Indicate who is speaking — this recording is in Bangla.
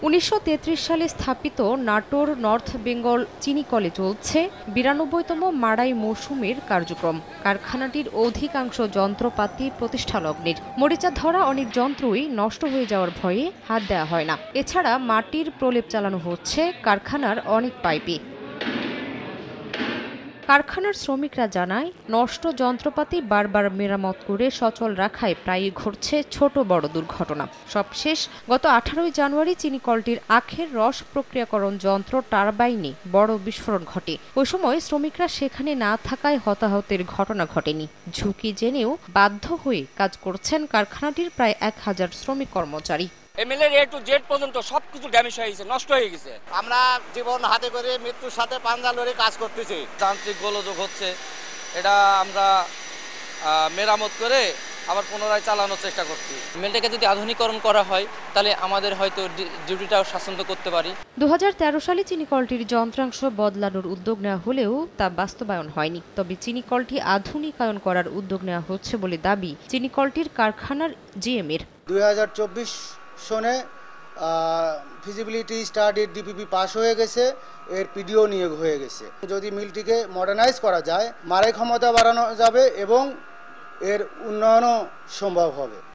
Speaker 1: ১৯৩৩ সালে স্থাপিত নাটোর নর্থ বেঙ্গল চিনি কলে চলছে ৯২তম মাড়াই মৌসুমের কার্যক্রম। কারখানাটির অধিকাংশ যন্ত্রপাতি প্রতিষ্ঠালগ্নের। মরিচা ধরা অনেক যন্ত্রই নষ্ট হয়ে যাওয়ার ভয়ে হাত দেওয়া হয় না। এছাড়া মাটির প্রলেপ চালানো হচ্ছে কারখানার অনেক পাইপে। কারখানার শ্রমিকরা জানায়, নষ্ট যন্ত্রপাতি বারবার মেরামত করে সচল রাখায় প্রায়ই ঘটছে ছোট বড় দুর্ঘটনা। সবশেষ গত ১৮ জানুয়ারি চিনিকলটির আখের রস প্রক্রিয়াকরণ যন্ত্র টারবাইনে বড় বিস্ফোরণ ঘটে। ওই সময় শ্রমিকরা সেখানে না থাকায় হতাহতের ঘটনা ঘটেনি। ঝুঁকি জেনেও বাধ্য হয়ে কাজ করছেন কারখানাটির প্রায় ১,০০০ শ্রমিক কর্মচারী।
Speaker 2: এমএলএর A to Z পর্যন্ত সবকিছু ড্যামেজ হয়ে গেছে, নষ্ট হয়ে গেছে।
Speaker 3: আমরা জীবন হাতে করে মৃত্যুর সাথে পাঞ্জা লড়ে কাজ করতেছি।
Speaker 4: যান্ত্রিক গোলযোগ হচ্ছে, এটা আমরা মেরামত করে আবার পুনরায় চালানোর চেষ্টা করছি। মিলটাকে যদি আধুনিকরণ করা হয় তাহলে আমাদের হয়তো ডিউটিটাও স্বাচ্ছন্দ্য করতে পারি।
Speaker 1: ২০১৩ সালে চিনিকলটির যন্ত্রাংশ বদলানোর উদ্যোগ নেওয়া হলেও তা বাস্তবায়ন হয়নি। তবে চিনিকলটি আধুনিকায়ন করার উদ্যোগ নেওয়া হচ্ছে বলে দাবি চিনিকলটির কারখানার জিএম-এর।
Speaker 5: ২০২৪ সনে ফিজিবিলিটি স্টাডির ডিপিপি পাস হয়ে গেছে, এর পিডিও নিয়োগ হয়ে গেছে। যদি মিলটিকে মডার্নাইজ করা যায়, মারাই ক্ষমতা বাড়ানো যাবে এবং এর উন্নয়নও সম্ভব হবে।